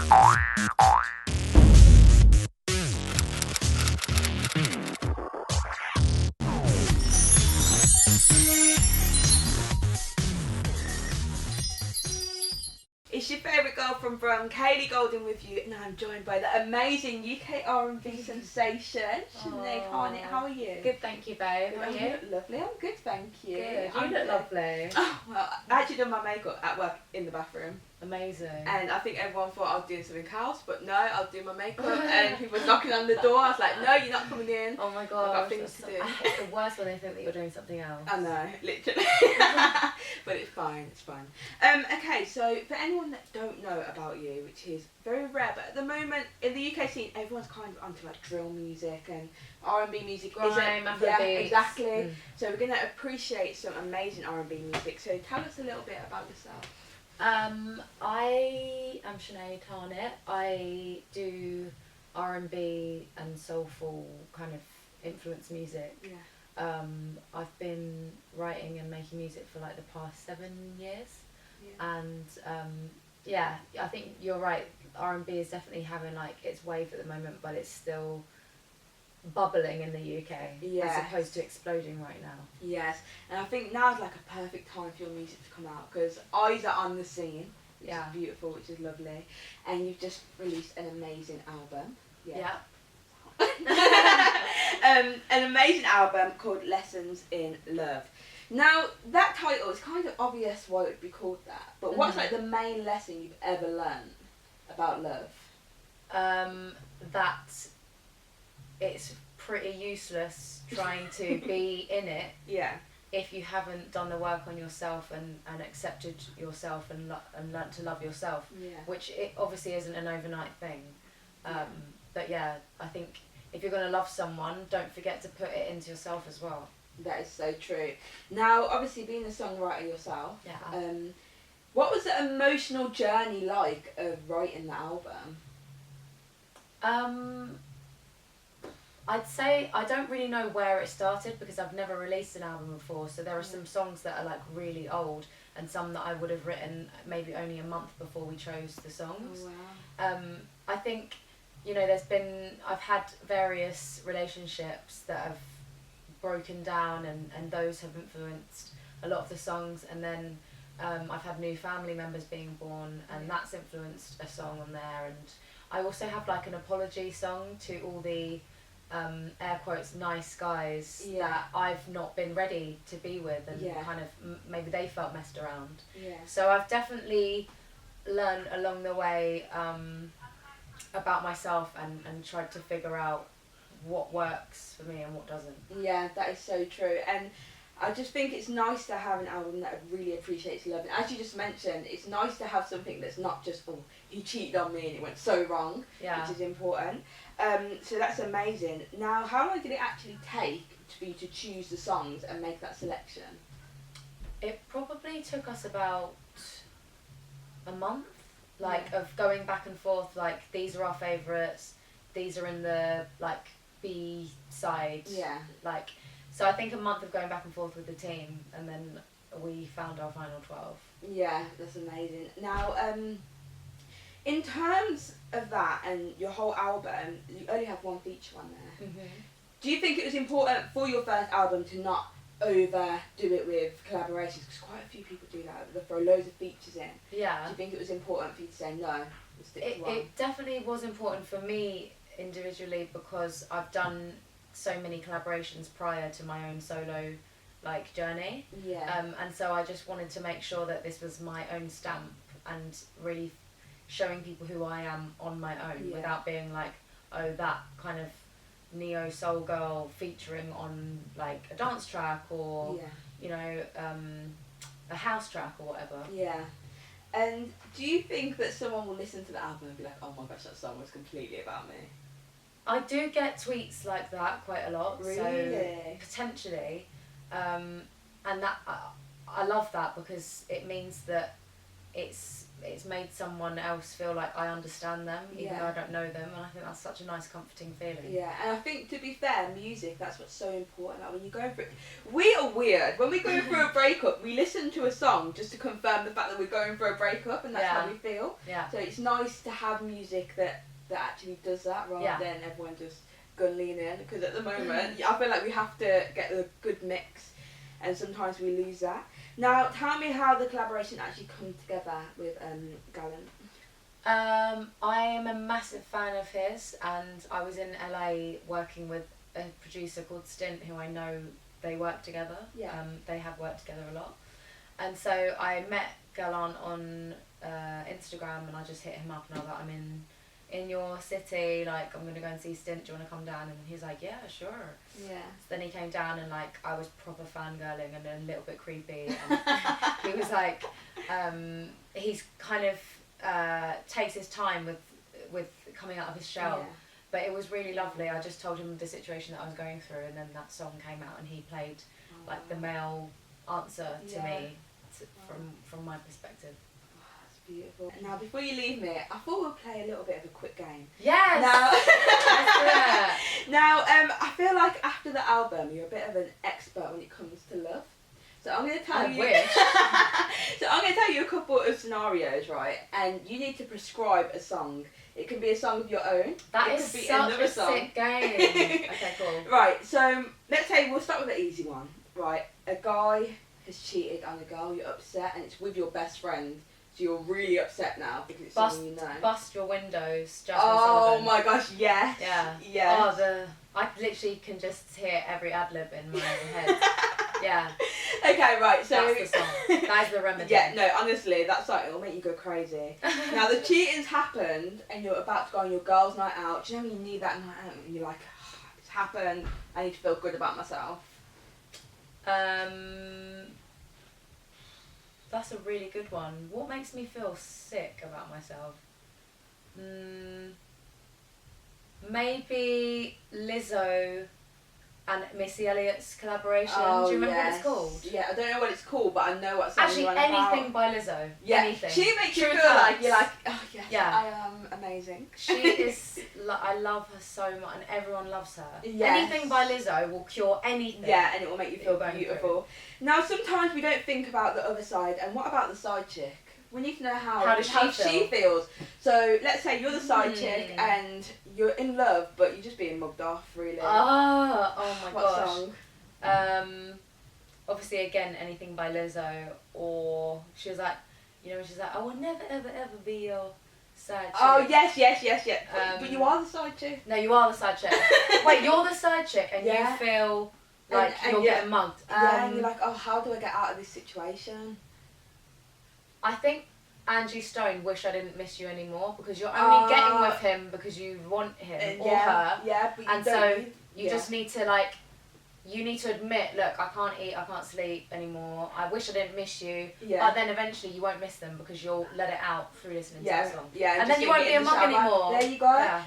It's your favourite girl from Brum, Kaylee Golden with you, and I'm joined by the amazing UK R&B sensation, Sinead Harnett. How are you? Good, thank you, babe. How are you? You look lovely. I'm good, thank you. Good. You look lovely. Oh, well, I actually done my makeup at work in the bathroom. Amazing. And I think everyone thought I was doing something else, but no, I was doing my makeup and people were knocking on the door. I was like, no, you're not coming in. Oh my god. I've got things to do. It's the worst when they think that you're doing something else. I know, literally. But it's fine, it's fine. Okay, so for anyone that don't know about you, which is very rare, but at the moment in the UK scene, everyone's kind of onto like drill music and R&B music. Grime, yeah, Afrobeats. exactly. So we're going to appreciate some amazing R&B music. So tell us a little bit about yourself. I am Sinead Harnett. I do R&B and soulful kind of influence music. Yeah. I've been writing and making music for like the past 7 years. Yeah. And yeah, I think you're right. R&B is definitely having like its wave at the moment, but it's still bubbling in the UK as opposed to exploding right now. Yes, and I think now's like a perfect time for your music to come out because eyes are on the scene, which is beautiful, which is lovely, and you've just released an amazing album. Yeah. An amazing album called Lessons in Love. Now that title is kind of obvious why it would be called that, but what's like the main lesson you've ever learned about love? That it's pretty useless trying to be in it if you haven't done the work on yourself and accepted yourself and learnt to love yourself, which it obviously isn't an overnight thing. But yeah, I think if you're going to love someone, don't forget to put it into yourself as well. That is so true. Now, obviously being a songwriter yourself, what was the emotional journey like of writing the album? I'd say I don't really know where it started because I've never released an album before, so there are some songs that are like really old and some that I would have written maybe only a month before we chose the songs. Oh, wow. I think, you know, I've had various relationships that have broken down and those have influenced a lot of the songs, and then I've had new family members being born and that's influenced a song on there, and I also have like an apology song to all the air quotes nice guys that I've not been ready to be with and kind of maybe they felt messed around. So I've definitely learned along the way about myself and tried to figure out what works for me and what doesn't. Yeah, that is so true, and I just think it's nice to have an album that really appreciates love, and as you just mentioned, it's nice to have something that's not just, oh, he cheated on me and it went so wrong, which is important. So that's amazing. Now, how long did it actually take for you to choose the songs and make that selection? It probably took us about a month, of going back and forth, like these are our favourites, these are in the like B side. So I think a month of going back and forth with the team, and then we found our final 12. Yeah, that's amazing. Now, in terms of that and your whole album, you only have one feature on there. Do you think it was important for your first album to not overdo it with collaborations? Because quite a few people do that. They throw loads of features in. Yeah. Do you think it was important for you to say no and stick to one? It definitely was important for me individually because I've done so many collaborations prior to my own solo journey. And so I just wanted to make sure that this was my own stamp and really showing people who I am on my own without being like, oh, that kind of neo soul girl featuring on like a dance track or you know a house track or whatever. And do you think that someone will listen to the album and be like, oh my gosh, that song was completely about me? I do get tweets like that quite a lot. Really? So potentially, and that I love that because it means that it's it's made someone else feel like I understand them, even though I don't know them, and I think that's such a nice, comforting feeling. Yeah, and I think, to be fair, music, that's what's so important. Like when you're going through it, we are weird. When we go through a breakup, we listen to a song just to confirm the fact that we're going through a breakup, and that's how we feel. Yeah. So it's nice to have music that actually does that, rather than everyone just go lean in. Because at the moment, I feel like we have to get the good mix, and sometimes we lose that. Now, tell me how the collaboration actually come together with Gyal. I am a massive fan of his, and I was in LA working with a producer called Stint, who I know they work together. Yeah. They have worked together a lot. And so I met Gyal on Instagram, and I just hit him up, and I was like, I'm in your city, like, I'm gonna go and see Stint, do you wanna come down? And he's like, yeah, sure. Yeah. So then he came down, and like, I was proper fangirling and a little bit creepy, and he was like, he's kind of takes his time with coming out of his shell. But it was really lovely. I just told him the situation that I was going through, and then that song came out, and he played like the male answer to me from my perspective. Beautiful. Now, before you leave me, I thought we'd play a little bit of a quick game. Yes! Now, I feel like after the album, you're a bit of an expert when it comes to love. So I'm going to tell you... So I'm going to tell you a couple of scenarios, right? And you need to prescribe a song. It can be a song of your own. That is such a sick game. Okay, cool. Right, so let's say we'll start with an easy one. Right, a guy has cheated on a girl, you're upset, and it's with your best friend. So you're really upset now because it's something you know. Bust your windows, Jasmine Oh Sullivan. my gosh, yes. Yeah. Yes. Oh, I literally can just hear every ad-lib in my head. Yeah. Okay, right, so... That's the song. That's the remedy. Yeah, no, honestly, that song, it'll make you go crazy. Now, the cheating's happened, and you're about to go on your girls' night out. Do you know when you need that night out, and you're like, oh, it's happened, I need to feel good about myself? That's a really good one. What makes me feel sick about myself? Maybe Lizzo and Missy Elliott's collaboration. Do you remember what it's called? Yeah, I don't know what it's called, but I know what song Actually, you're on anything about. by Lizzo. Yeah, anything. she makes you feel like you're like, oh yes, I am amazing. She is, I love her so much, and everyone loves her. Yes. Anything by Lizzo will cure anything. Yeah, and it will make you feel beautiful. Now, sometimes we don't think about the other side, and what about the side chick? We need to know how she feels. So let's say you're the side chick and you're in love, but you're just being mugged off, really. Oh my gosh. What song? Obviously, again, anything by Lizzo, or she was like, you know, she's like, I will never, ever, ever be your side chick. Oh, yes. But you are the side chick. No, you are the side chick. Wait, you're the side chick, and you feel like you're getting mugged. And you're like, oh, how do I get out of this situation? I think Angie Stone, Wish I Didn't Miss You Anymore, because you're only getting with him because you want him or her. Yeah, but and so you just need to, like, you need to admit, look, I can't eat, I can't sleep anymore, I wish I didn't miss you. But then eventually you won't miss them because you'll let it out through listening to the song. Yeah, and then you won't be a mug anymore. There you go. Yeah.